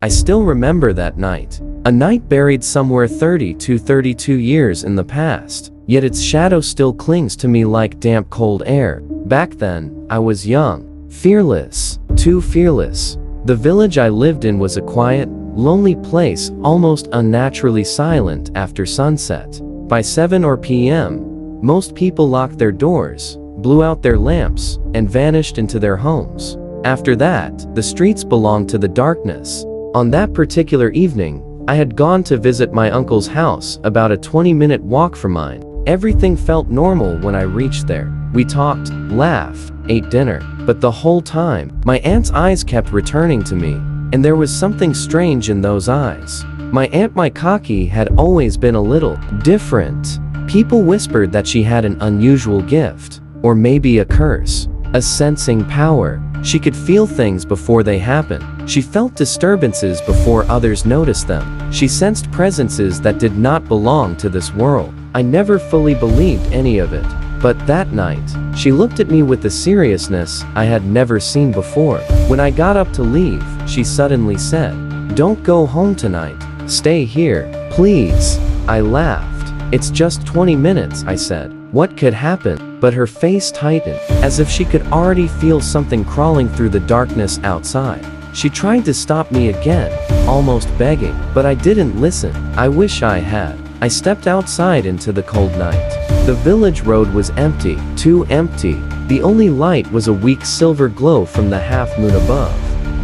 I still remember that night. A night buried somewhere 30 to 32 years in the past, yet its shadow still clings to me like damp cold air. Back then, I was young, fearless, too fearless. The village I lived in was a quiet, lonely place, almost unnaturally silent after sunset. By 7 p.m., most people locked their doors, blew out their lamps, and vanished into their homes. After that, the streets belonged to the darkness. On that particular evening, I had gone to visit my uncle's house, about a 20-minute walk from mine. Everything felt normal when I reached there. We talked, laughed, ate dinner. But the whole time, my aunt's eyes kept returning to me, and there was something strange in those eyes. My Aunt Maikaki had always been a little different. People whispered that she had an unusual gift, or maybe a curse, a sensing power. She could feel things before they happened. She felt disturbances before others noticed them. She sensed presences that did not belong to this world. I never fully believed any of it. But that night, she looked at me with a seriousness I had never seen before. When I got up to leave, she suddenly said, "Don't go home tonight. Stay here, please." I laughed. "It's just 20 minutes, I said. What could happen?" But her face tightened, as if she could already feel something crawling through the darkness outside. She tried to stop me again, almost begging, but I didn't listen. I wish I had. I stepped outside into the cold night. The village road was empty, too empty. The only light was a weak silver glow from the half moon above,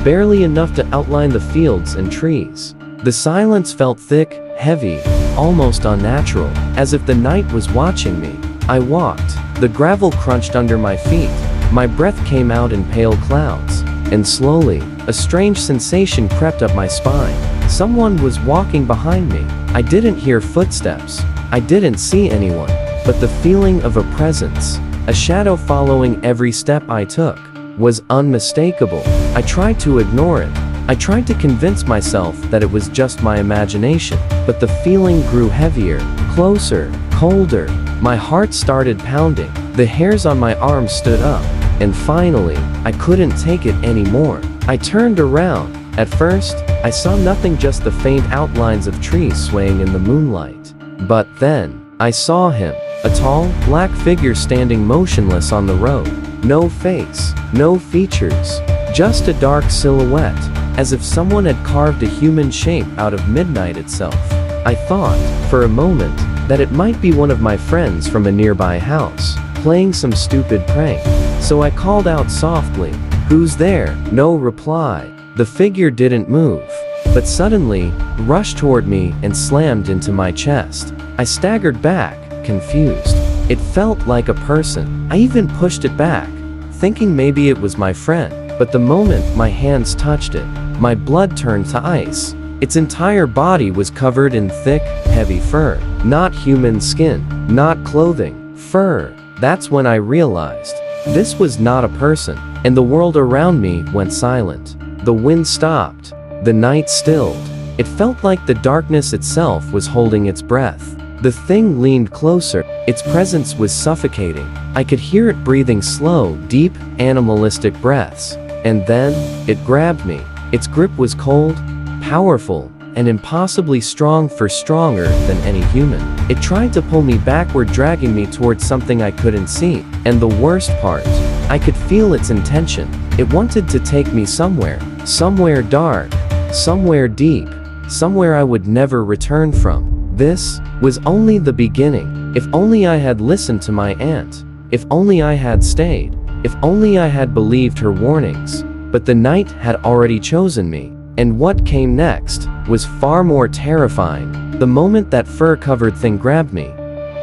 barely enough to outline the fields and trees. The silence felt thick, heavy, almost unnatural, as if the night was watching me. I walked. The gravel crunched under my feet. My breath came out in pale clouds. And slowly, a strange sensation crept up my spine. Someone was walking behind me. I didn't hear footsteps. I didn't see anyone. But the feeling of a presence, a shadow following every step I took, was unmistakable. I tried to ignore it. I tried to convince myself that it was just my imagination. But the feeling grew heavier, closer, colder. My heart started pounding. The hairs on my arms stood up. And finally, I couldn't take it anymore. I turned around. At first, I saw nothing, just the faint outlines of trees swaying in the moonlight. But then, I saw him. A tall, black figure standing motionless on the road. No face, no features, just a dark silhouette, as if someone had carved a human shape out of midnight itself. I thought, for a moment, that it might be one of my friends from a nearby house, playing some stupid prank. So I called out softly, "Who's there?" No reply. The figure didn't move, but suddenly, rushed toward me and slammed into my chest. I staggered back, confused. It felt like a person. I even pushed it back, thinking maybe it was my friend. But the moment my hands touched it, my blood turned to ice. Its entire body was covered in thick, heavy fur. Not human skin, not clothing, fur. That's when I realized this was not a person, and the world around me went silent. The wind stopped. The night stilled. It felt like the darkness itself was holding its breath. The thing leaned closer. Its presence was suffocating. I could hear it breathing slow, deep, animalistic breaths. And then, it grabbed me. Its grip was cold, powerful, and impossibly strong, for stronger than any human. It tried to pull me backward, dragging me towards something I couldn't see. And the worst part, I could feel its intention. It wanted to take me somewhere. Somewhere dark. Somewhere deep. Somewhere I would never return from. This was only the beginning. If only I had listened to my aunt. If only I had stayed. If only I had believed her warnings. But the night had already chosen me. And what came next was far more terrifying. The moment that fur-covered thing grabbed me,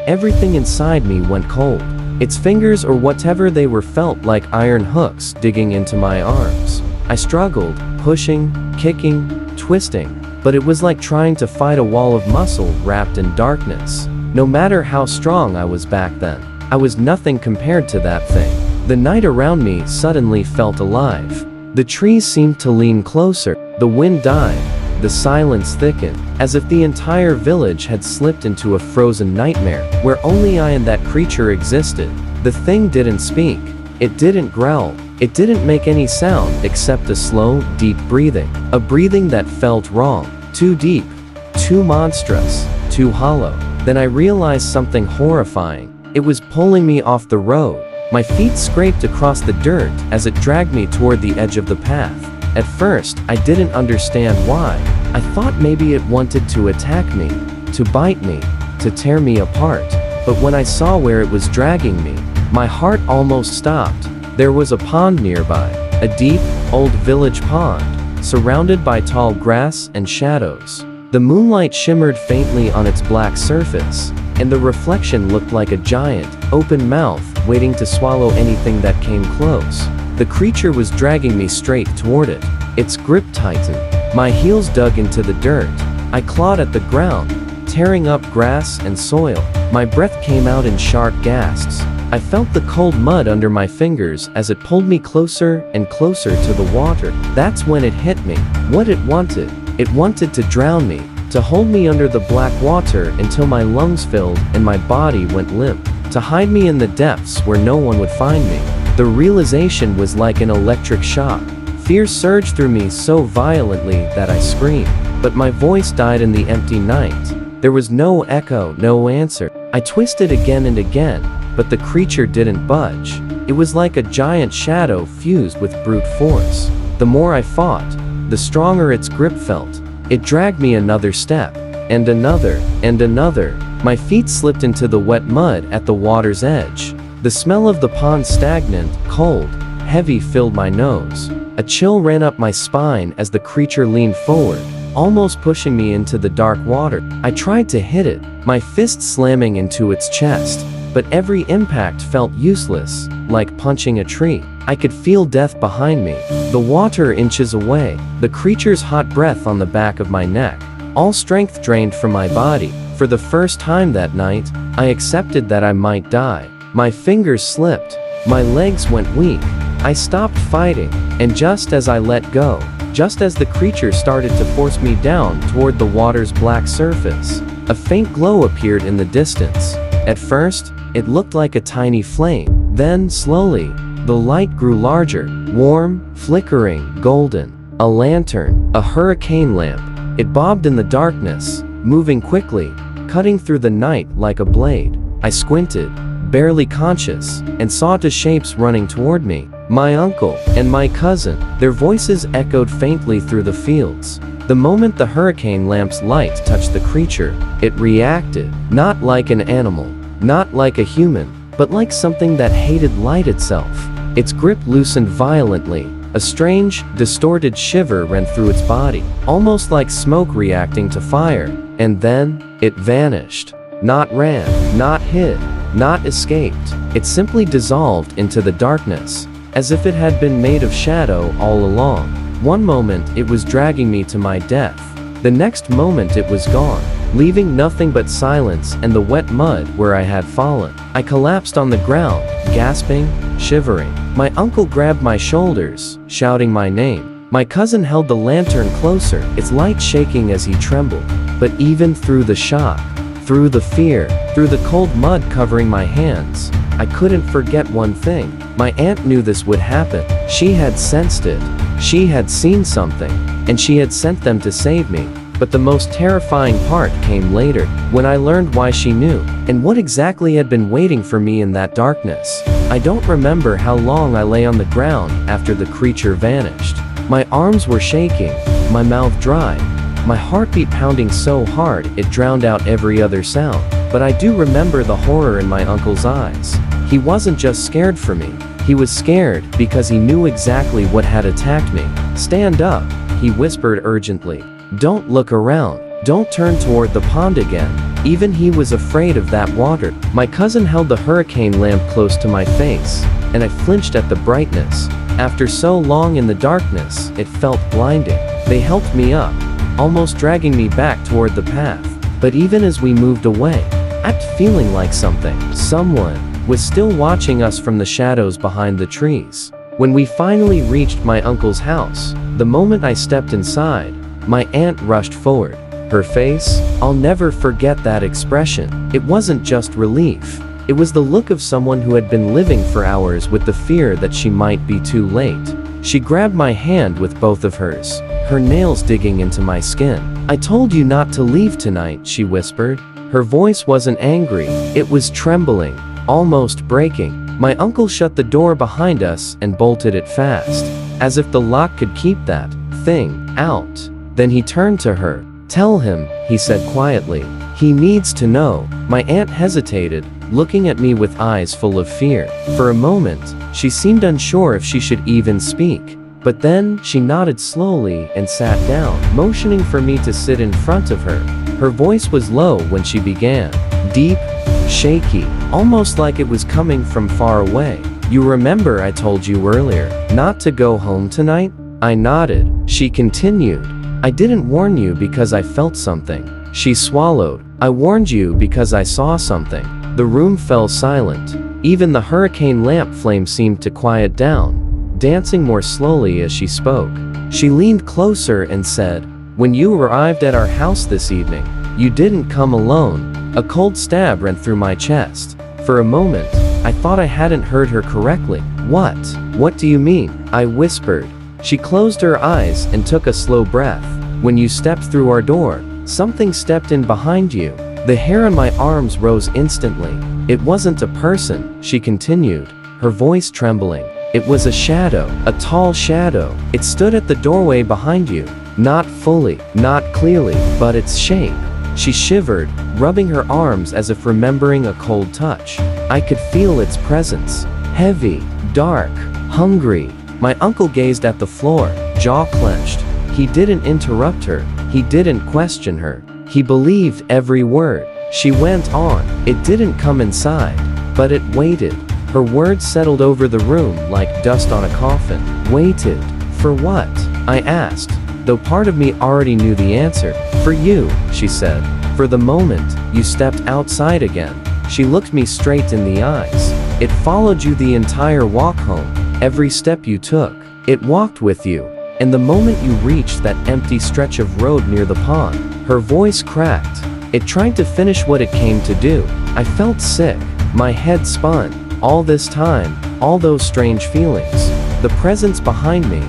everything inside me went cold. Its fingers, or whatever they were, felt like iron hooks digging into my arms. I struggled, pushing, kicking, twisting, but it was like trying to fight a wall of muscle wrapped in darkness. No matter how strong I was back then, I was nothing compared to that thing. The night around me suddenly felt alive. The trees seemed to lean closer. The wind died. The silence thickened, as if the entire village had slipped into a frozen nightmare, where only I and that creature existed. The thing didn't speak. It didn't growl. It didn't make any sound except a slow, deep breathing. A breathing that felt wrong. Too deep. Too monstrous. Too hollow. Then I realized something horrifying. It was pulling me off the road. My feet scraped across the dirt as it dragged me toward the edge of the path. At first, I didn't understand why. I thought maybe it wanted to attack me, to bite me, to tear me apart. But when I saw where it was dragging me, my heart almost stopped. There was a pond nearby, a deep, old village pond, surrounded by tall grass and shadows. The moonlight shimmered faintly on its black surface, and the reflection looked like a giant, open mouth, waiting to swallow anything that came close. The creature was dragging me straight toward it. Its grip tightened. My heels dug into the dirt. I clawed at the ground, tearing up grass and soil. My breath came out in sharp gasps. I felt the cold mud under my fingers as it pulled me closer and closer to the water. That's when it hit me. What it wanted. It wanted to drown me, to hold me under the black water until my lungs filled and my body went limp, to hide me in the depths where no one would find me. The realization was like an electric shock. Fear surged through me so violently that I screamed, but my voice died in the empty night. There was no echo, no answer. I twisted again and again, but the creature didn't budge. It was like a giant shadow fused with brute force. The more I fought, the stronger its grip felt. It dragged me another step, and another, and another. My feet slipped into the wet mud at the water's edge. The smell of the pond, stagnant, cold, heavy, filled my nose. A chill ran up my spine as the creature leaned forward, almost pushing me into the dark water. I tried to hit it, my fist slamming into its chest, but every impact felt useless, like punching a tree. I could feel death behind me, the water inches away, the creature's hot breath on the back of my neck. All strength drained from my body. For the first time that night, I accepted that I might die. My fingers slipped, my legs went weak. I stopped fighting, and just as I let go, just as the creature started to force me down toward the water's black surface, a faint glow appeared in the distance. At first, it looked like a tiny flame. Then, slowly, the light grew larger, warm, flickering, golden. A lantern, a hurricane lamp. It bobbed in the darkness, moving quickly, cutting through the night like a blade. I squinted, barely conscious, and saw two shapes running toward me. My uncle and my cousin. Their voices echoed faintly through the fields. The moment the hurricane lamp's light touched the creature, it reacted, not like an animal, not like a human, but like something that hated light itself. Its grip loosened violently. A strange, distorted shiver ran through its body, almost like smoke reacting to fire. And then, it vanished. Not ran, not hid, not escaped. It simply dissolved into the darkness, as if it had been made of shadow all along. One moment, it was dragging me to my death. The next moment, it was gone, leaving nothing but silence and the wet mud where I had fallen. I collapsed on the ground, gasping, shivering. My uncle grabbed my shoulders, shouting my name. My cousin held the lantern closer, its light shaking as he trembled. But even through the shock, through the fear, through the cold mud covering my hands, I couldn't forget one thing. My aunt knew this would happen. She had sensed it. She had seen something, and she had sent them to save me. But the most terrifying part came later, when I learned why she knew, and what exactly had been waiting for me in that darkness. I don't remember how long I lay on the ground after the creature vanished. My arms were shaking, my mouth dry, my heartbeat pounding so hard it drowned out every other sound. But I do remember the horror in my uncle's eyes. He wasn't just scared for me. He was scared because he knew exactly what had attacked me. "Stand up," he whispered urgently. "Don't look around. Don't turn toward the pond again." Even he was afraid of that water. My cousin held the hurricane lamp close to my face, and I flinched at the brightness. After so long in the darkness, it felt blinding. They helped me up, almost dragging me back toward the path. But even as we moved away, I kept feeling like someone, was still watching us from the shadows behind the trees. When we finally reached my uncle's house, the moment I stepped inside, my aunt rushed forward. Her face, I'll never forget that expression. It wasn't just relief. It was the look of someone who had been living for hours with the fear that she might be too late. She grabbed my hand with both of hers, her nails digging into my skin. "I told you not to leave tonight," she whispered. Her voice wasn't angry, it was trembling, almost breaking. My uncle shut the door behind us and bolted it fast, as if the lock could keep that thing out. Then he turned to her. "Tell him," he said quietly. "He needs to know." My aunt hesitated, looking at me with eyes full of fear. For a moment, she seemed unsure if she should even speak. But then, she nodded slowly and sat down, motioning for me to sit in front of her. Her voice was low when she began, deep, shaky, almost like it was coming from far away. "You remember I told you earlier not to go home tonight?" I nodded. She continued, "I didn't warn you because I felt something." She swallowed. "I warned you because I saw something." The room fell silent. Even the hurricane lamp flame seemed to quiet down, dancing more slowly as she spoke. She leaned closer and said, "When you arrived at our house this evening, you didn't come alone." A cold stab ran through my chest. For a moment, I thought I hadn't heard her correctly. "What? What do you mean?" I whispered. She closed her eyes and took a slow breath. "When you stepped through our door, something stepped in behind you." The hair on my arms rose instantly. "It wasn't a person," she continued, her voice trembling. "It was a shadow, a tall shadow. It stood at the doorway behind you. Not fully, not clearly, but its shape." She shivered, rubbing her arms as if remembering a cold touch. I could feel its presence. Heavy, dark, hungry. My uncle gazed at the floor, jaw clenched. He didn't interrupt her. He didn't question her. He believed every word. She went on. "It didn't come inside, but it waited." Her words settled over the room like dust on a coffin. "Waited? For what?" I asked, though part of me already knew the answer. "For you," she said. "For the moment you stepped outside again." She looked me straight in the eyes. "It followed you the entire walk home. Every step you took, it walked with you. And the moment you reached that empty stretch of road near the pond," her voice cracked. "It tried to finish what it came to do." I felt sick. My head spun. All this time, all those strange feelings. The presence behind me.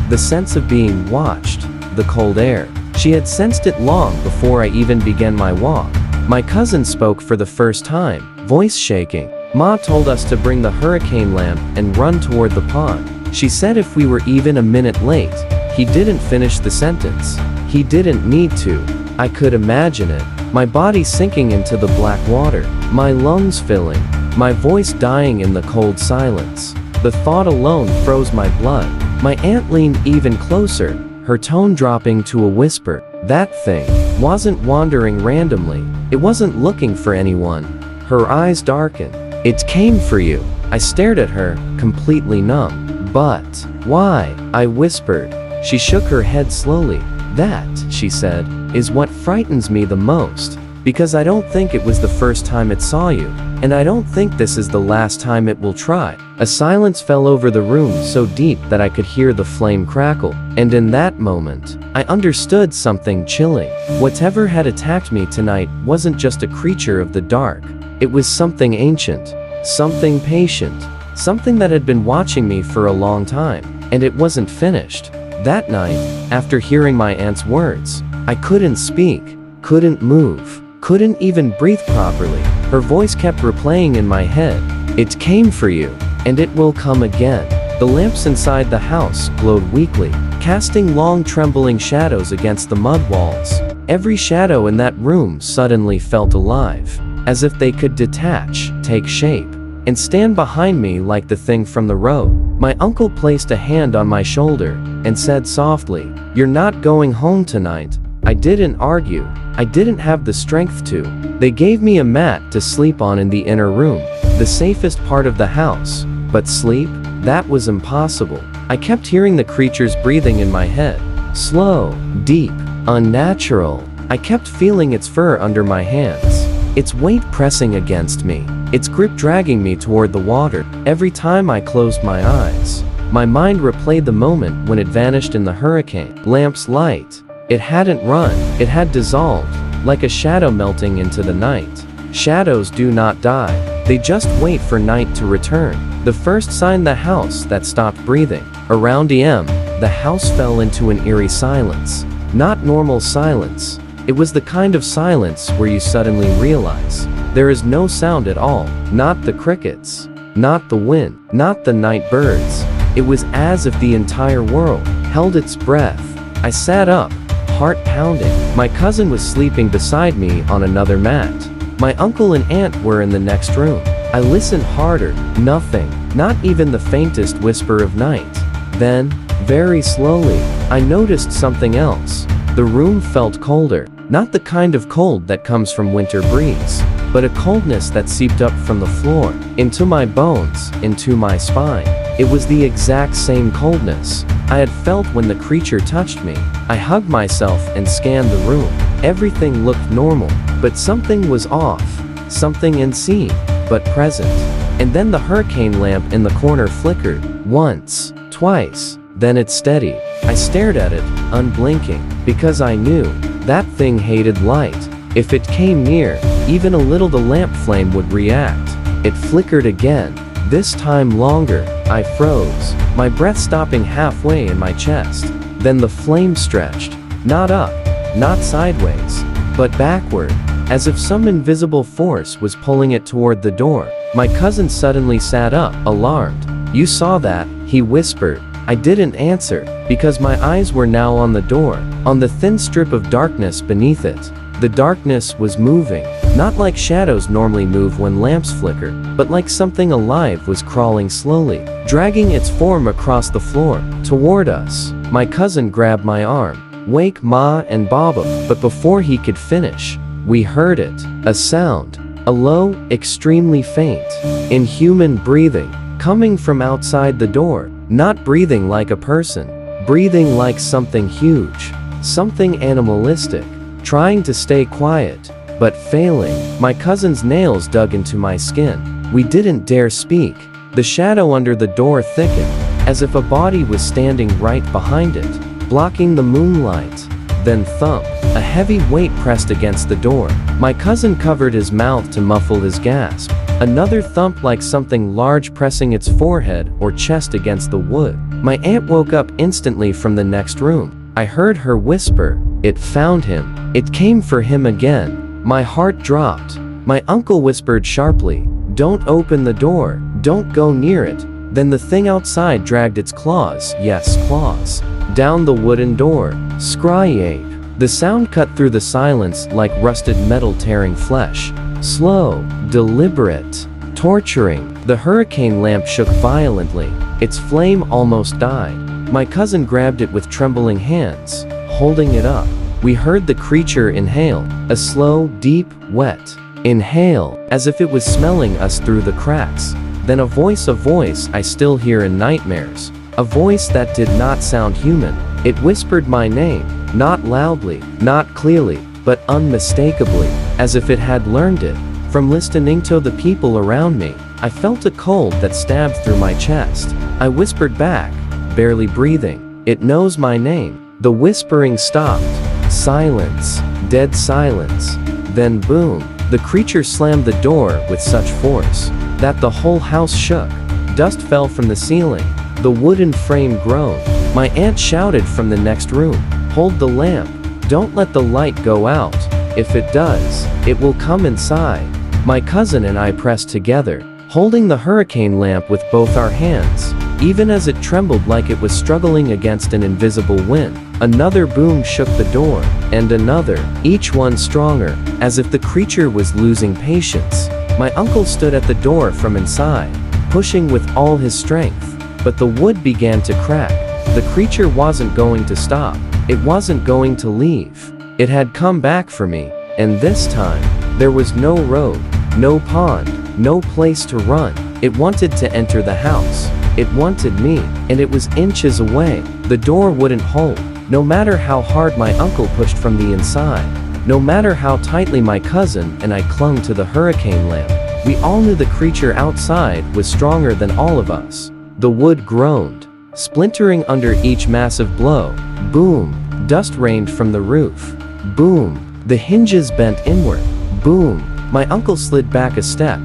The sense of being watched. The cold air. She had sensed it long before I even began my walk. My cousin spoke for the first time, voice shaking. "Ma told us to bring the hurricane lamp and run toward the pond. She said if we were even a minute late." He didn't finish the sentence. He didn't need to. I could imagine it. My body sinking into the black water. My lungs filling. My voice dying in the cold silence. The thought alone froze my blood. My aunt leaned even closer, her tone dropping to a whisper. "That thing wasn't wandering randomly. It wasn't looking for anyone." Her eyes darkened. "It came for you." I stared at her, completely numb. "But why?" I whispered. She shook her head slowly. "That," she said, "is what frightens me the most. Because I don't think it was the first time it saw you. And I don't think this is the last time it will try." A silence fell over the room so deep that I could hear the flame crackle. And in that moment, I understood something chilling. Whatever had attacked me tonight wasn't just a creature of the dark. It was something ancient. Something patient. Something that had been watching me for a long time. And it wasn't finished. That night, after hearing my aunt's words, I couldn't speak, couldn't move, couldn't even breathe properly. Her voice kept replaying in my head. "It came for you, and it will come again." The lamps inside the house glowed weakly, casting long trembling shadows against the mud walls. Every shadow in that room suddenly felt alive, as if they could detach, take shape, and stand behind me like the thing from the road. My uncle placed a hand on my shoulder and said softly, "You're not going home tonight." I didn't argue. I didn't have the strength to. They gave me a mat to sleep on in the inner room, the safest part of the house. But sleep? That was impossible. I kept hearing the creature's breathing in my head. Slow, deep, unnatural. I kept feeling its fur under my hands, its weight pressing against me, its grip dragging me toward the water. Every time I closed my eyes, my mind replayed the moment when it vanished in the hurricane lamp's light. It hadn't run, it had dissolved, like a shadow melting into the night. Shadows do not die. They just wait for night to return. The first sign the house that stopped breathing. Around AM, the house fell into an eerie silence. Not normal silence. It was the kind of silence where you suddenly realize there is no sound at all. Not the crickets. Not the wind. Not the night birds. It was as if the entire world held its breath. I sat up, heart pounding. My cousin was sleeping beside me on another mat. My uncle and aunt were in the next room. I listened harder. Nothing. Not even the faintest whisper of night. Then, very slowly, I noticed something else. The room felt colder. Not the kind of cold that comes from winter breeze, but a coldness that seeped up from the floor, into my bones, into my spine. It was the exact same coldness I had felt when the creature touched me. I hugged myself and scanned the room. Everything looked normal, but something was off. Something unseen, but present. And then the hurricane lamp in the corner flickered. Once, twice, then it steadied. I stared at it, unblinking, because I knew that thing hated light. If it came near, even a little, the lamp flame would react. It flickered again, this time longer. I froze, my breath stopping halfway in my chest. Then the flame stretched, not up, not sideways, but backward, as if some invisible force was pulling it toward the door. My cousin suddenly sat up, alarmed. "You saw that?" he whispered. I didn't answer, because my eyes were now on the door, on the thin strip of darkness beneath it. The darkness was moving, not like shadows normally move when lamps flicker, but like something alive was crawling slowly, dragging its form across the floor, toward us. My cousin grabbed my arm. "Wake Ma and Baba," but before he could finish, we heard it. A sound. A low, extremely faint, inhuman breathing, coming from outside the door. Not breathing like a person, breathing like something huge, something animalistic, trying to stay quiet, but failing. My cousin's nails dug into my skin. We didn't dare speak. The shadow under the door thickened, as if a body was standing right behind it, blocking the moonlight. Then thump. A heavy weight pressed against the door. My cousin covered his mouth to muffle his gasp. Another thump, like something large pressing its forehead or chest against the wood. My aunt woke up instantly from the next room. I heard her whisper, "It found him. It came for him again." My heart dropped. My uncle whispered sharply, "Don't open the door. Don't go near it." Then the thing outside dragged its claws, yes, claws, down the wooden door. Scry-ape. The sound cut through the silence like rusted metal tearing flesh. Slow, deliberate, torturing. The hurricane lamp shook violently. Its flame almost died. My cousin grabbed it with trembling hands, holding it up. We heard the creature inhale, a slow, deep, wet inhale, as if it was smelling us through the cracks. Then a voice I still hear in nightmares. A voice that did not sound human. It whispered my name, not loudly, not clearly, but unmistakably, as if it had learned it. From listening to the people around me, I felt a cold that stabbed through my chest. I whispered back, barely breathing, "It knows my name." The whispering stopped. Silence. Dead silence. Then boom. The creature slammed the door with such force that the whole house shook. Dust fell from the ceiling. The wooden frame groaned. My aunt shouted from the next room, "Hold the lamp. Don't let the light go out. If it does, it will come inside." My cousin and I pressed together, holding the hurricane lamp with both our hands, even as it trembled like it was struggling against an invisible wind. Another boom shook the door, and another, each one stronger, as if the creature was losing patience. My uncle stood at the door from inside, pushing with all his strength, but the wood began to crack. The creature wasn't going to stop. It wasn't going to leave. It had come back for me, and this time, there was no road, no pond, no place to run. It wanted to enter the house. It wanted me, and it was inches away. The door wouldn't hold, no matter how hard my uncle pushed from the inside, no matter how tightly my cousin and I clung to the hurricane lamp. We all knew the creature outside was stronger than all of us. The wood groaned, splintering under each massive blow. Boom. Dust rained from the roof. Boom. The hinges bent inward. Boom. My uncle slid back a step,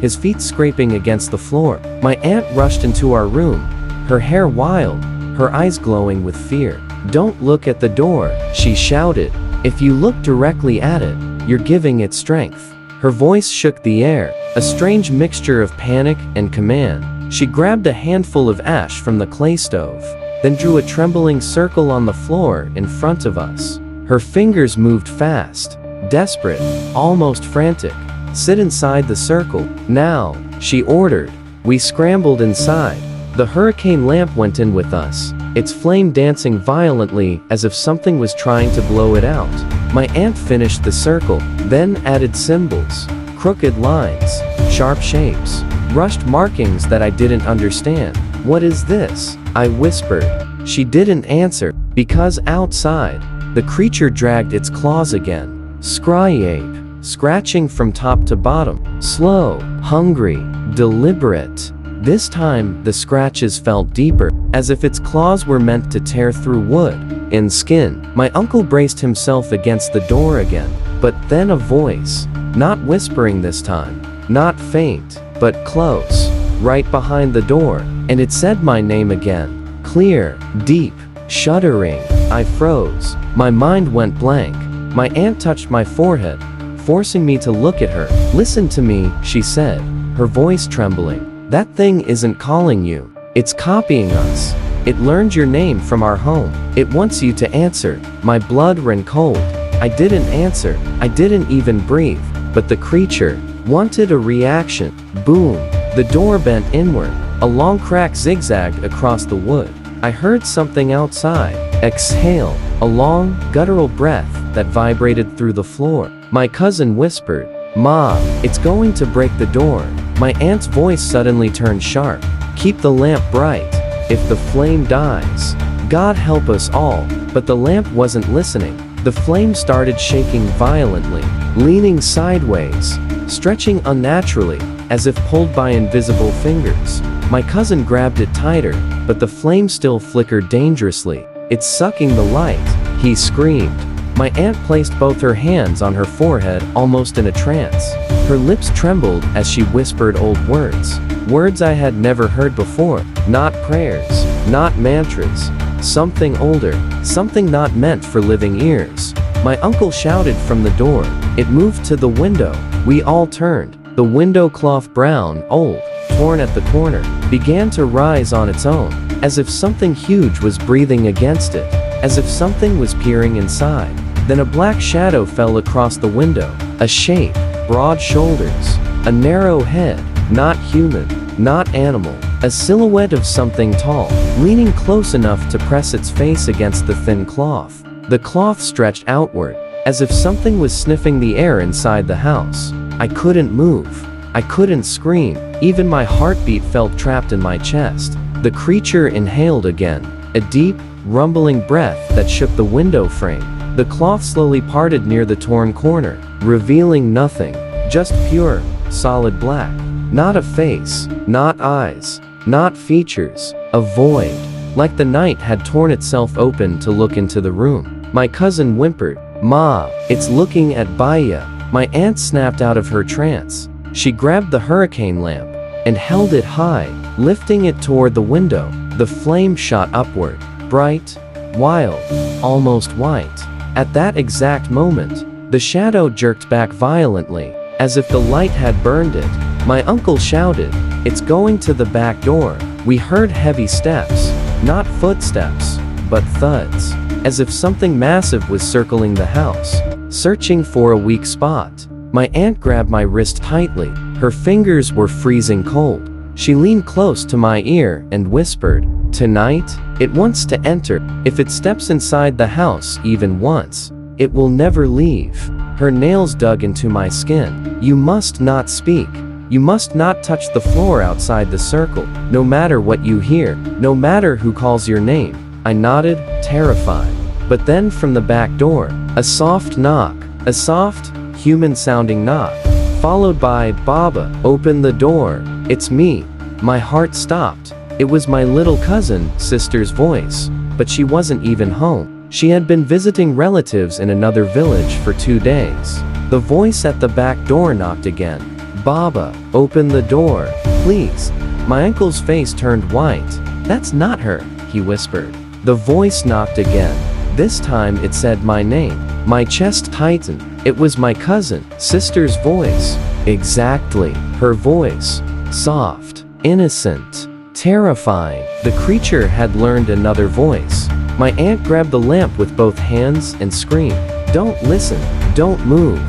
his feet scraping against the floor. My aunt rushed into our room, her hair wild, her eyes glowing with fear. "Don't look at the door," she shouted. "If you look directly at it, you're giving it strength." Her voice shook the air, a strange mixture of panic and command. She grabbed a handful of ash from the clay stove, then drew a trembling circle on the floor in front of us. Her fingers moved fast, desperate, almost frantic. "Sit inside the circle, now," she ordered. We scrambled inside. The hurricane lamp went in with us, its flame dancing violently as if something was trying to blow it out. My aunt finished the circle, then added symbols, crooked lines, sharp shapes, rushed markings that I didn't understand. "What is this?" I whispered. She didn't answer, because outside, the creature dragged its claws again. Scry-ape, scratching from top to bottom, slow, hungry, deliberate. This time, the scratches felt deeper, as if its claws were meant to tear through wood and skin. My uncle braced himself against the door again, but then a voice, not whispering this time, not faint, but close, right behind the door, and it said my name again, clear, deep, shuddering. I froze. My mind went blank. My aunt touched my forehead, forcing me to look at her. "Listen to me," she said, her voice trembling. "That thing isn't calling you. It's copying us. It learned your name from our home. It wants you to answer." My blood ran cold. I didn't answer. I didn't even breathe. But the creature wanted a reaction. Boom. The door bent inward. A long crack zigzagged across the wood. I heard something outside. Exhale. A long, guttural breath that vibrated through the floor. My cousin whispered, "Ma, it's going to break the door." My aunt's voice suddenly turned sharp. "Keep the lamp bright. If the flame dies, God help us all." But the lamp wasn't listening. The flame started shaking violently, leaning sideways, stretching unnaturally, as if pulled by invisible fingers. My cousin grabbed it tighter, but the flame still flickered dangerously. "It's sucking the light," he screamed. My aunt placed both her hands on her forehead, almost in a trance. Her lips trembled as she whispered old words. Words I had never heard before. Not prayers, not mantras. Something older, something not meant for living ears. My uncle shouted from the door. It moved to the window. We all turned. The window cloth, brown, old, torn at the corner, began to rise on its own, as if something huge was breathing against it, as if something was peering inside. Then a black shadow fell across the window. A shape, broad shoulders, a narrow head, not human, not animal. A silhouette of something tall, leaning close enough to press its face against the thin cloth. The cloth stretched outward, as if something was sniffing the air inside the house. I couldn't move. I couldn't scream. Even my heartbeat felt trapped in my chest. The creature inhaled again, a deep, rumbling breath that shook the window frame. The cloth slowly parted near the torn corner, revealing nothing, just pure, solid black. Not a face, not eyes, not features, a void, like the night had torn itself open to look into the room. My cousin whimpered, "Ma, it's looking at Baya." My aunt snapped out of her trance. She grabbed the hurricane lamp and held it high, lifting it toward the window. The flame shot upward, bright, wild, almost white. At that exact moment, the shadow jerked back violently, as if the light had burned it. My uncle shouted, "It's going to the back door." We heard heavy steps, not footsteps, but thuds, as if something massive was circling the house, searching for a weak spot. My aunt grabbed my wrist tightly. Her fingers were freezing cold. She leaned close to my ear and whispered, "Tonight, it wants to enter. If it steps inside the house even once, it will never leave." Her nails dug into my skin. "You must not speak. You must not touch the floor outside the circle, no matter what you hear, no matter who calls your name." I nodded, terrified. But then from the back door, a soft knock, a soft, human-sounding knock, followed by, "Baba, open the door. It's me." My heart stopped. It was my little cousin, sister's voice, but she wasn't even home. She had been visiting relatives in another village for 2 days. The voice at the back door knocked again. "Baba." Open the door, please." My uncle's face turned white. "That's not her," he whispered. The voice knocked again. This time it said my name. My chest tightened. It was my cousin, sister's voice. Exactly, her voice. Soft, innocent, terrifying. The creature had learned another voice. My aunt grabbed the lamp with both hands and screamed, "Don't listen, don't move."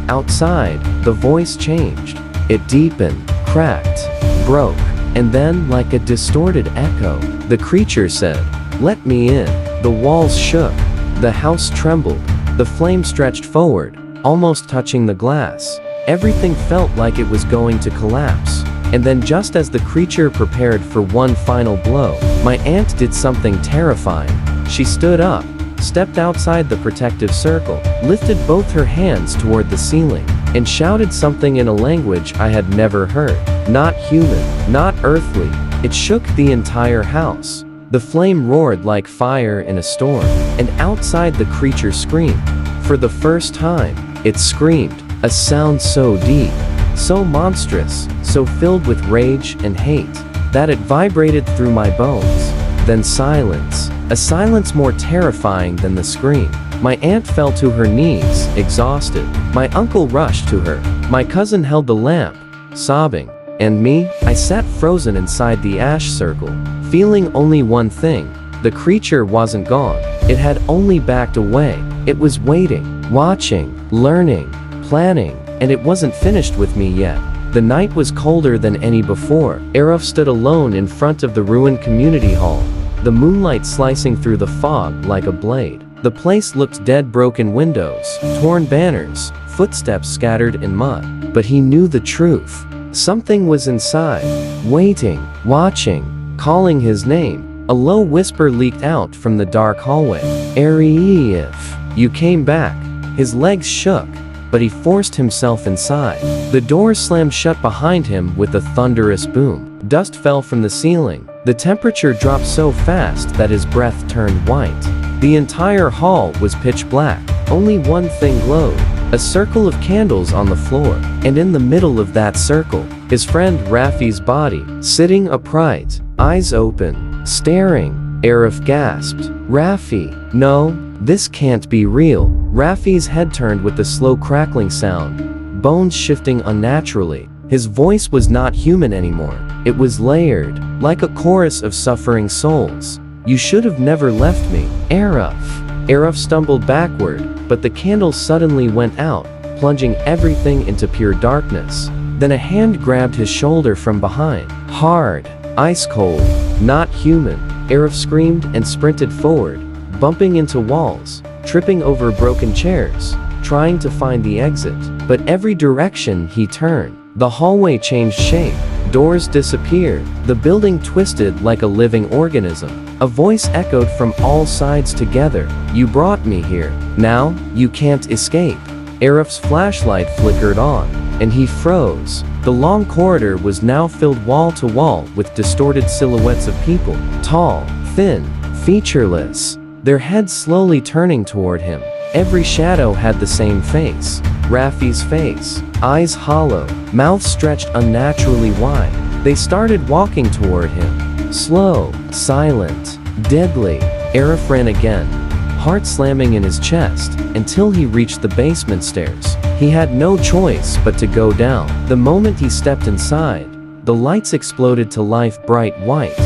Outside, the voice changed. It deepened, cracked, broke, and then, like a distorted echo, the creature said, "Let me in." The walls shook. The house trembled. The flame stretched forward, almost touching the glass. Everything felt like it was going to collapse. And then, just as the creature prepared for one final blow, my aunt did something terrifying. She stood up, stepped outside the protective circle, lifted both her hands toward the ceiling, and shouted something in a language I had never heard. Not human, not earthly. It shook the entire house. The flame roared like fire in a storm, and outside the creature screamed. For the first time, it screamed, a sound so deep, so monstrous, so filled with rage and hate, that it vibrated through my bones. Then silence, a silence more terrifying than the scream. My aunt fell to her knees, exhausted. My uncle rushed to her. My cousin held the lamp, sobbing. And me, I sat frozen inside the ash circle, feeling only one thing. The creature wasn't gone. It had only backed away. It was waiting, watching, learning, planning, and it wasn't finished with me yet. The night was colder than any before. Arif stood alone in front of the ruined community hall, the moonlight slicing through the fog like a blade. The place looked dead, broken windows, torn banners, footsteps scattered in mud. But he knew the truth. Something was inside, waiting, watching, calling his name. A low whisper leaked out from the dark hallway. "Arif, you came back." His legs shook, but he forced himself inside. The door slammed shut behind him with a thunderous boom. Dust fell from the ceiling. The temperature dropped so fast that his breath turned white. The entire hall was pitch black. Only one thing glowed. A circle of candles on the floor, and in the middle of that circle, his friend Rafi's body, sitting upright, eyes open, staring. Arif gasped. "Rafi, no, this can't be real." Rafi's head turned with a slow crackling sound, bones shifting unnaturally. His voice was not human anymore. It was layered, like a chorus of suffering souls. "You should have never left me, Arif." Arif stumbled backward, but the candle suddenly went out, plunging everything into pure darkness. Then a hand grabbed his shoulder from behind. Hard, ice cold, not human. Arif screamed and sprinted forward, bumping into walls, tripping over broken chairs, trying to find the exit. But every direction he turned, the hallway changed shape. Doors disappeared. The building twisted like a living organism. A voice echoed from all sides together. "You brought me here. Now, you can't escape." Arif's flashlight flickered on, and he froze. The long corridor was now filled wall to wall with distorted silhouettes of people, tall, thin, featureless, their heads slowly turning toward him. Every shadow had the same face. Rafi's face. Eyes hollow, mouth stretched unnaturally wide. They started walking toward him. Slow, silent, deadly. Arif ran again, heart slamming in his chest, until he reached the basement stairs. He had no choice but to go down. The moment he stepped inside, the lights exploded to life, bright white,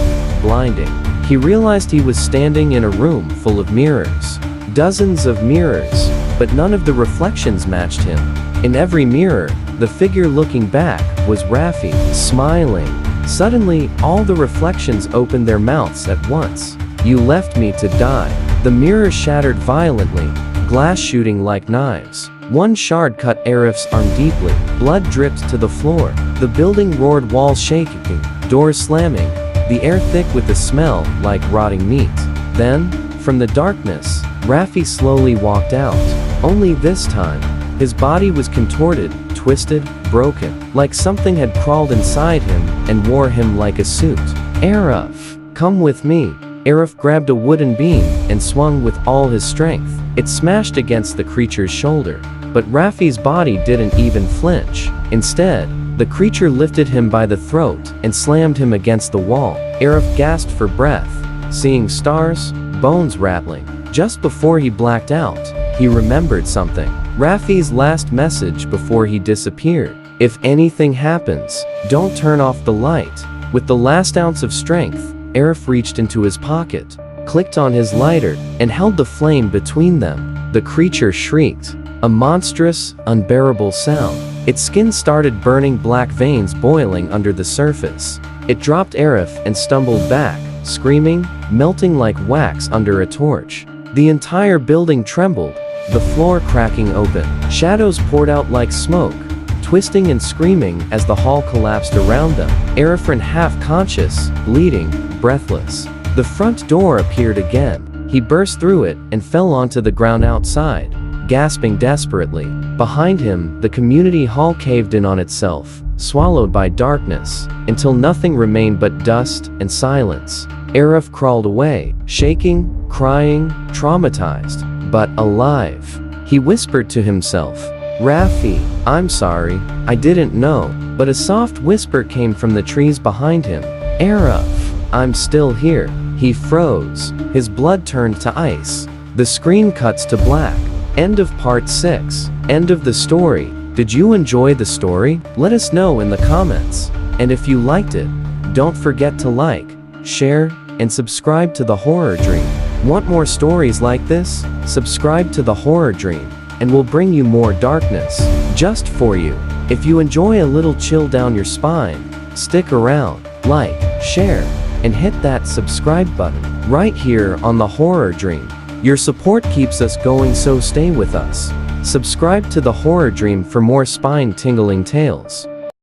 blinding. He realized he was standing in a room full of mirrors. Dozens of mirrors, but none of the reflections matched him. In every mirror, the figure looking back was Rafi, smiling. Suddenly, all the reflections opened their mouths at once. "You left me to die." The mirrors shattered violently, glass shooting like knives. One shard cut Arif's arm deeply. Blood dripped to the floor. The building roared, walls shaking, doors slamming, the air thick with the smell like rotting meat. Then, from the darkness, Rafi slowly walked out. Only this time, his body was contorted, twisted, broken, like something had crawled inside him and wore him like a suit. "Arif, come with me." Arif grabbed a wooden beam and swung with all his strength. It smashed against the creature's shoulder, but Rafi's body didn't even flinch. Instead, The creature lifted him by the throat and slammed him against the wall. Arif gasped for breath, seeing stars, bones rattling. Just before he blacked out, he remembered something. Rafi's last message before he disappeared. If anything happens, don't turn off the light. With the last ounce of strength, Arif reached into his pocket, clicked on his lighter, and held the flame between them. The creature shrieked, a monstrous, unbearable sound. Its skin started burning, black veins boiling under the surface. It dropped Arif and stumbled back, screaming, melting like wax under a torch. The entire building trembled, the floor cracking open. Shadows poured out like smoke, twisting and screaming as the hall collapsed around them. Arif ran half-conscious, bleeding, breathless. The front door appeared again. He burst through it and fell onto the ground outside, gasping desperately. Behind him, the community hall caved in on itself, swallowed by darkness, until nothing remained but dust and silence. Arif crawled away, shaking, crying, traumatized, but alive. He whispered to himself, "Rafi, I'm sorry, I didn't know." But a soft whisper came from the trees behind him. "Arif, I'm still here." He froze. His blood turned to ice. The screen cuts to black. End of part 6. End of the story. Did you enjoy the story? Let us know in the comments. And if you liked it, don't forget to like, share, and subscribe to The Horror Dream. Want more stories like this? Subscribe to The Horror Dream, and we'll bring you more darkness, just for you. If you enjoy a little chill down your spine, stick around, like, share, and hit that subscribe button, right here on The Horror Dream. Your support keeps us going, so stay with us. Subscribe to The Horror Dream for more spine-tingling tales.